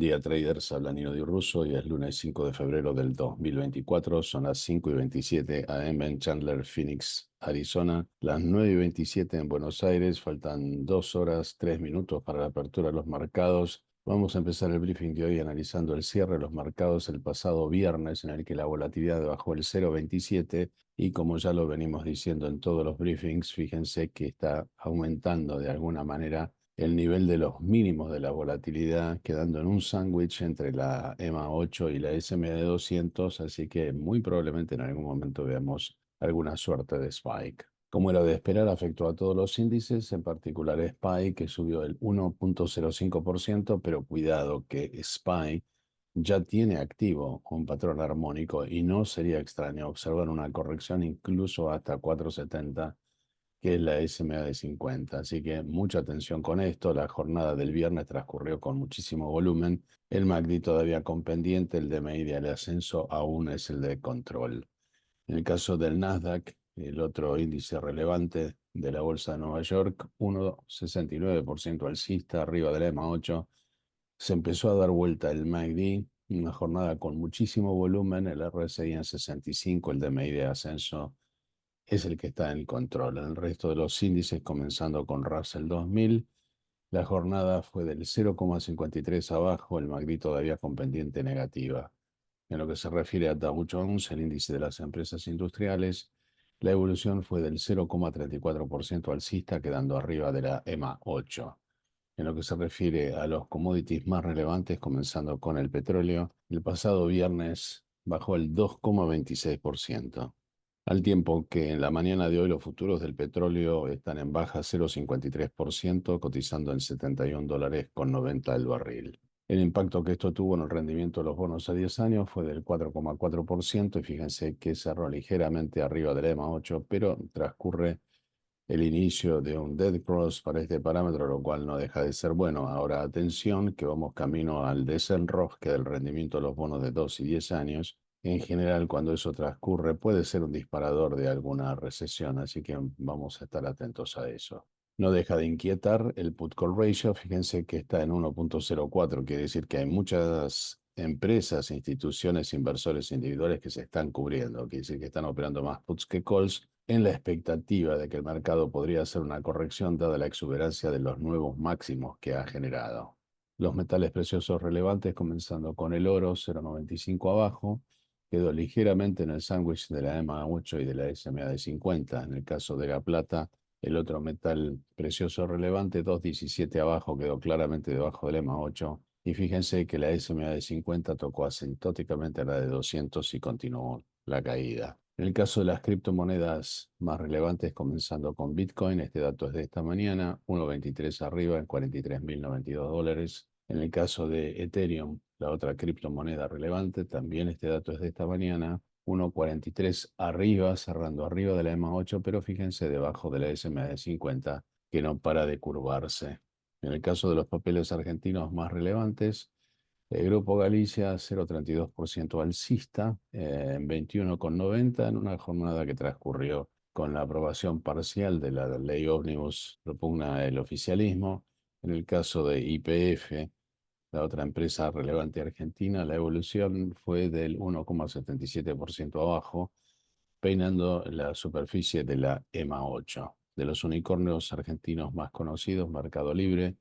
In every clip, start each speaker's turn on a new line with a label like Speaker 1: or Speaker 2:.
Speaker 1: día, traders. Habla Nino Di Russo y es lunes 5 de febrero del 2024. Son las 5:27 AM en Chandler, Phoenix, Arizona. Las 9:27 en Buenos Aires. Faltan 2 horas, 3 minutos para la apertura de los mercados. Vamos a empezar el briefing de hoy analizando el cierre de los mercados el pasado viernes, en el que la volatilidad bajó el 0,27 y, como ya lo venimos diciendo en todos los briefings, fíjense que está aumentando de alguna manera el nivel de los mínimos de la volatilidad, quedando en un sándwich entre la EMA 8 y la SMA 200, así que muy probablemente en algún momento veamos alguna suerte de spike. Como era de esperar, afectó a todos los índices, en particular SPY, que subió el 1,05%, pero cuidado que SPY ya tiene activo un patrón armónico y no sería extraño observar una corrección incluso hasta 4,70, que es la SMA de 50. Así que mucha atención con esto. La jornada del viernes transcurrió con muchísimo volumen. El MACD todavía con pendiente, el DMI de ascenso aún es el de control. En el caso del Nasdaq, el otro índice relevante de la Bolsa de Nueva York, 1,69% alcista, arriba de la EMA 8. Se empezó a dar vuelta el MACD, una jornada con muchísimo volumen, el RSI en 65, el DMI de ascenso es el que está en control. El resto de los índices, comenzando con Russell 2000, la jornada fue del 0,53 abajo, el MACD todavía con pendiente negativa. En lo que se refiere a Dow Jones, el índice de las empresas industriales, la evolución fue del 0,34% alcista, quedando arriba de la EMA 8. En lo que se refiere a los commodities más relevantes, comenzando con el petróleo, el pasado viernes bajó el 2,26%. Al tiempo que en la mañana de hoy los futuros del petróleo están en baja 0,53%, cotizando en $71,90 el barril. El impacto que esto tuvo en el rendimiento de los bonos a 10 años fue del 4,4% y fíjense que cerró ligeramente arriba del EMA 8, pero transcurre el inicio de un dead cross para este parámetro, lo cual no deja de ser bueno. Ahora atención, que vamos camino al desenrosque del rendimiento de los bonos de 2 y 10 años. En general, cuando eso transcurre, puede ser un disparador de alguna recesión, así que vamos a estar atentos a eso. No deja de inquietar el put-call ratio. Fíjense que está en 1,04, quiere decir que hay muchas empresas, instituciones, inversores individuales que se están cubriendo, quiere decir que están operando más puts que calls, en la expectativa de que el mercado podría hacer una corrección dada la exuberancia de los nuevos máximos que ha generado. Los metales preciosos relevantes, comenzando con el oro, 0,95 abajo, quedó ligeramente en el sándwich de la EMA 8 y de la SMA de 50. En el caso de la plata, el otro metal precioso relevante, 2,17 abajo, quedó claramente debajo del EMA 8. Y fíjense que la SMA de 50 tocó asintóticamente a la de 200 y continuó la caída. En el caso de las criptomonedas más relevantes, comenzando con Bitcoin, este dato es de esta mañana, 1,23 arriba en $43.092. En el caso de Ethereum, la otra criptomoneda relevante, también este dato es de esta mañana, 1,43 arriba, cerrando arriba de la EMA 8, pero fíjense debajo de la SMA de 50, que no para de curvarse. En el caso de los papeles argentinos más relevantes, el Grupo Galicia 0,32% alcista, en 21,90 en una jornada que transcurrió con la aprobación parcial de la ley ómnibus propugna el oficialismo. En el caso de YPF, la otra empresa relevante argentina, la evolución fue del 1,77% abajo, peinando la superficie de la EMA 8. De los unicornios argentinos más conocidos, Mercado Libre,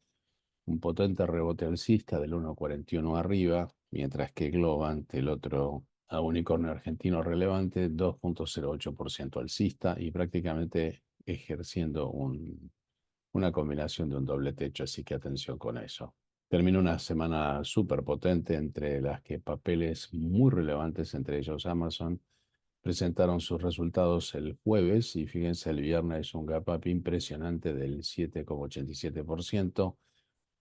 Speaker 1: un potente rebote alcista del 1,41 arriba, mientras que Globant, el otro unicornio argentino relevante, 2,08% alcista y prácticamente ejerciendo una combinación de un doble techo, así que atención con eso. Terminó una semana súper potente entre las que papeles muy relevantes, entre ellos Amazon, presentaron sus resultados el jueves y fíjense, el viernes un gap up impresionante del 7,87%,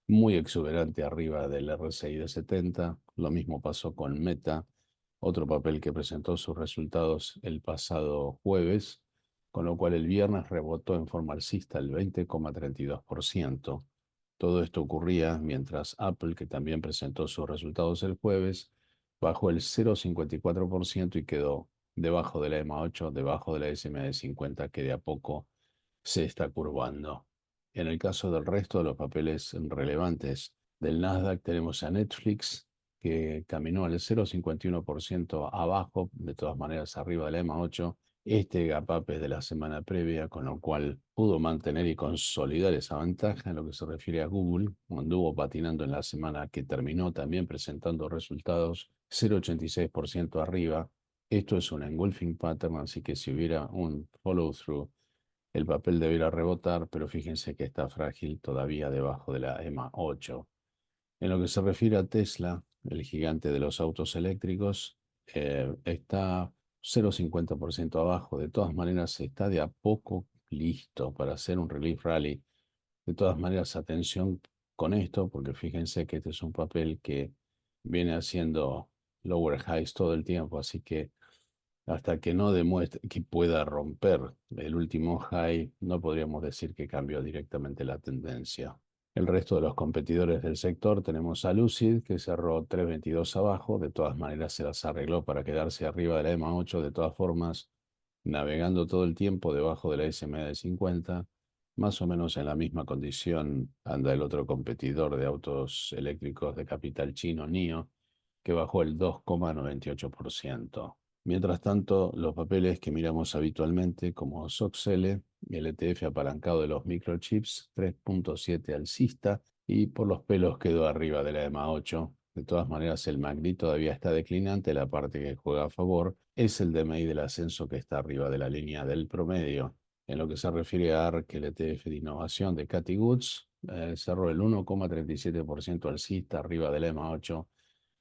Speaker 1: muy exuberante arriba del RSI de 70. Lo mismo pasó con Meta, otro papel que presentó sus resultados el pasado jueves, con lo cual el viernes rebotó en forma alcista el 20,32%. Todo esto ocurría mientras Apple, que también presentó sus resultados el jueves, bajó el 0,54% y quedó debajo de la EMA 8, debajo de la SMA de 50, que de a poco se está curvando. En el caso del resto de los papeles relevantes Del Nasdaq tenemos a Netflix, que caminó al 0,51% abajo, de todas maneras arriba de la EMA 8. Este gap up es de la semana previa, con lo cual pudo mantener y consolidar esa ventaja en lo que se refiere a Google. Anduvo patinando en la semana que terminó, también presentando resultados 0,86% arriba. Esto es un engulfing pattern, así que si hubiera un follow-through, el papel debiera rebotar, pero fíjense que está frágil todavía debajo de la EMA 8. En lo que se refiere a Tesla, el gigante de los autos eléctricos, está 0,50% abajo. De todas maneras, está de a poco listo para hacer un relief rally. De todas maneras, atención con esto, porque fíjense que este es un papel que viene haciendo lower highs todo el tiempo, así que hasta que no demuestre que pueda romper el último high, no podríamos decir que cambió directamente la tendencia. El resto de los competidores del sector tenemos a Lucid, que cerró 3,22 abajo. De todas maneras, se las arregló para quedarse arriba de la EMA 8. De todas formas, navegando todo el tiempo debajo de la SMA de 50. Más o menos en la misma condición anda el otro competidor de autos eléctricos de capital chino, NIO, que bajó el 2,98%. Mientras tanto, los papeles que miramos habitualmente, como SOXL, el ETF apalancado de los microchips, 3,7 alcista, y por los pelos quedó arriba de la EMA 8. De todas maneras, el MACD todavía está declinante, la parte que juega a favor es el DMI del ascenso, que está arriba de la línea del promedio. En lo que se refiere a ARK, el ETF de innovación de Cathie Woods, cerró el 1,37% alcista, arriba de la EMA 8.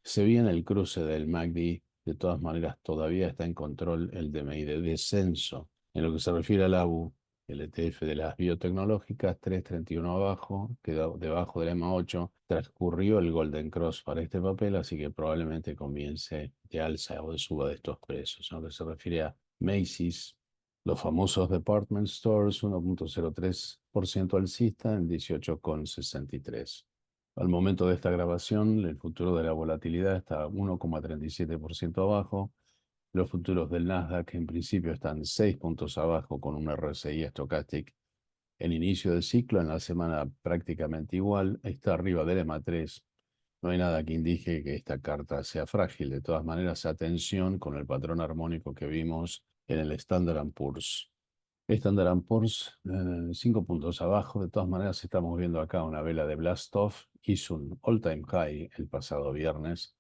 Speaker 1: Se viene el cruce del MACD. De todas maneras, todavía está en control el DMI de descenso. En lo que se refiere al ABU, el ETF de las biotecnológicas, 3,31 abajo, quedó debajo del EMA 8. Transcurrió el Golden Cross para este papel, así que probablemente comience de alza o de suba de estos precios. En lo que se refiere a Macy's, los famosos department stores, 1,03% alcista en 18,63. Al momento de esta grabación, el futuro de la volatilidad está 1,37% abajo. Los futuros del Nasdaq en principio están 6 puntos abajo, con un RSI Stochastic en inicio del ciclo, en la semana prácticamente igual. Está arriba del EMA 3. No hay nada que indique que esta carta sea frágil. De todas maneras, atención con el patrón armónico que vimos en el Standard Poor's. Standard Poor's, 5 puntos abajo. De todas maneras, estamos viendo acá una vela de Blast Off. Hizo un all-time high el pasado viernes.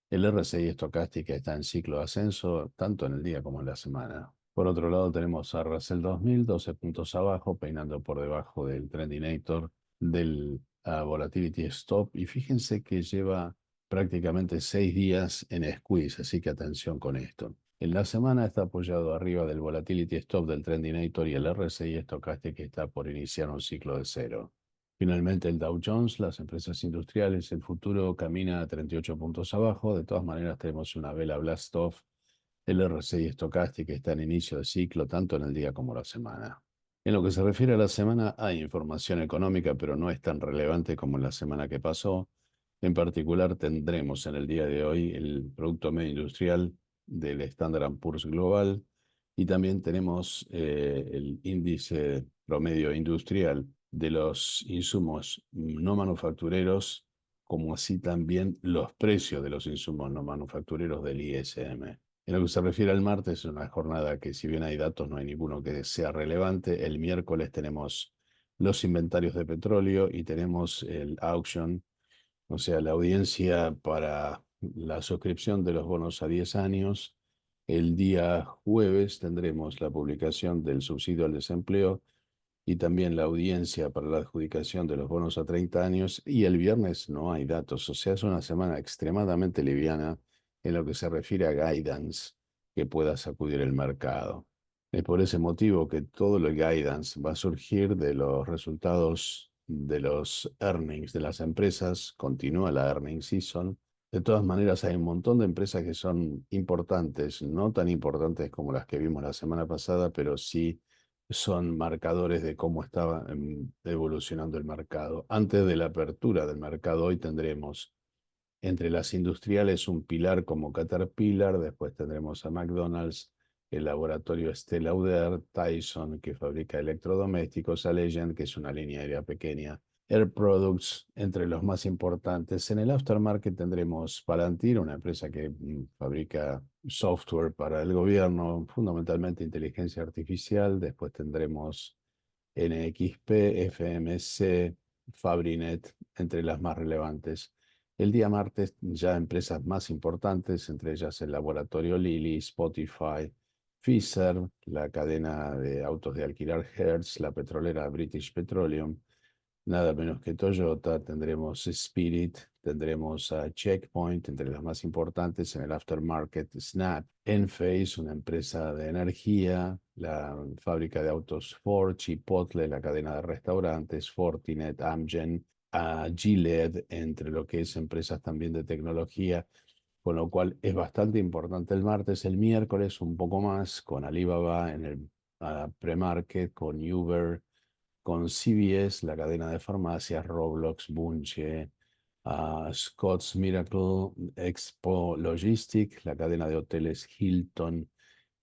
Speaker 1: El RSI estocástica está en ciclo de ascenso, tanto en el día como en la semana. Por otro lado, tenemos a Russell 2000, 12 puntos abajo, peinando por debajo del Trendinator del Volatility Stop. Y fíjense que lleva prácticamente 6 días en squeeze, así que atención con esto. En la semana está apoyado arriba del Volatility Stop del Trendinator y el RSI estocástico, que está por iniciar un ciclo de cero. Finalmente, el Dow Jones, las empresas industriales, el futuro camina a 38 puntos abajo. De todas maneras, tenemos una vela Blast Off. El RSI estocástico está en inicio de ciclo, tanto en el día como la semana. En lo que se refiere a la semana, hay información económica, pero no es tan relevante como la semana que pasó. En particular, tendremos en el día de hoy el Producto Medio Industrial del Standard Poor's Global, y también tenemos el índice promedio industrial de los insumos no manufactureros, como así también los precios de los insumos no manufactureros del ISM. En lo que se refiere al martes, es una jornada que, si bien hay datos, no hay ninguno que sea relevante. El miércoles tenemos los inventarios de petróleo y tenemos el auction, o sea, la audiencia para la suscripción de los bonos a 10 años. El día jueves tendremos la publicación del subsidio al desempleo y también la audiencia para la adjudicación de los bonos a 30 años. Y el viernes no hay datos, o sea, es una semana extremadamente liviana en lo que se refiere a guidance que pueda sacudir el mercado. Es por ese motivo que todo el guidance va a surgir de los resultados de los earnings de las empresas. Continúa la earnings season. De todas maneras, hay un montón de empresas que son importantes, no tan importantes como las que vimos la semana pasada, pero sí son marcadores de cómo estaba evolucionando el mercado. Antes de la apertura del mercado, hoy tendremos entre las industriales un pilar como Caterpillar, después tendremos a McDonald's, el laboratorio Estée Lauder, Tyson, que fabrica electrodomésticos, Allegiant, que es una línea aérea pequeña, Air Products, entre los más importantes. En el aftermarket tendremos Palantir, una empresa que fabrica software para el gobierno, fundamentalmente inteligencia artificial. Después tendremos NXP, FMC, Fabrinet, entre las más relevantes. El día martes ya empresas más importantes, entre ellas el laboratorio Lilly, Spotify, Pfizer, la cadena de autos de alquiler Hertz, la petrolera British Petroleum, nada menos que Toyota, tendremos Spirit, tendremos a Checkpoint, entre las más importantes en el aftermarket, Snap, Enphase, una empresa de energía, la fábrica de autos Ford, Chipotle, la cadena de restaurantes, Fortinet, Amgen, a Gilead, entre lo que es empresas también de tecnología, con lo cual es bastante importante el martes. El miércoles un poco más con Alibaba en el pre-market, con Uber, con CVS, la cadena de farmacias, Roblox, Bunge, Scott's Miracle, Expo Logistic, la cadena de hoteles Hilton.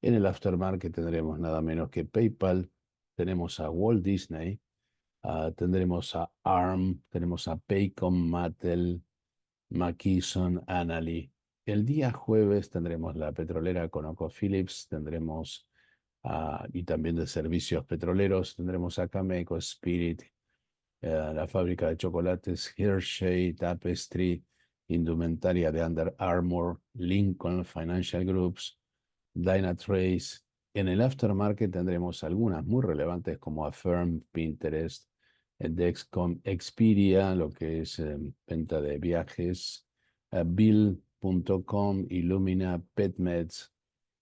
Speaker 1: En el aftermarket tendremos nada menos que PayPal, tenemos a Walt Disney, tendremos a ARM, tenemos a Paycom, Mattel, McKesson, Annaly. El día jueves tendremos la petrolera ConocoPhillips, tendremos y también de servicios petroleros, tendremos a Cameco, Spirit, la fábrica de chocolates Hershey, Tapestry, indumentaria de Under Armour, Lincoln Financial Groups, Dynatrace. En el aftermarket tendremos algunas muy relevantes como Affirm, Pinterest, Dexcom, Expedia, lo que es venta de viajes, Bill.com, Illumina, PetMeds.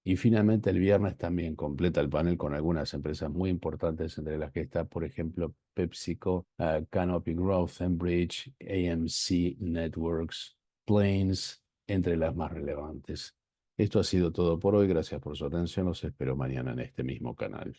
Speaker 1: Y finalmente el viernes también completa el panel con algunas empresas muy importantes, entre las que está, por ejemplo, PepsiCo, Canopy Growth, Enbridge, AMC Networks, Plains, entre las más relevantes. Esto ha sido todo por hoy. Gracias por su atención. Los espero mañana en este mismo canal.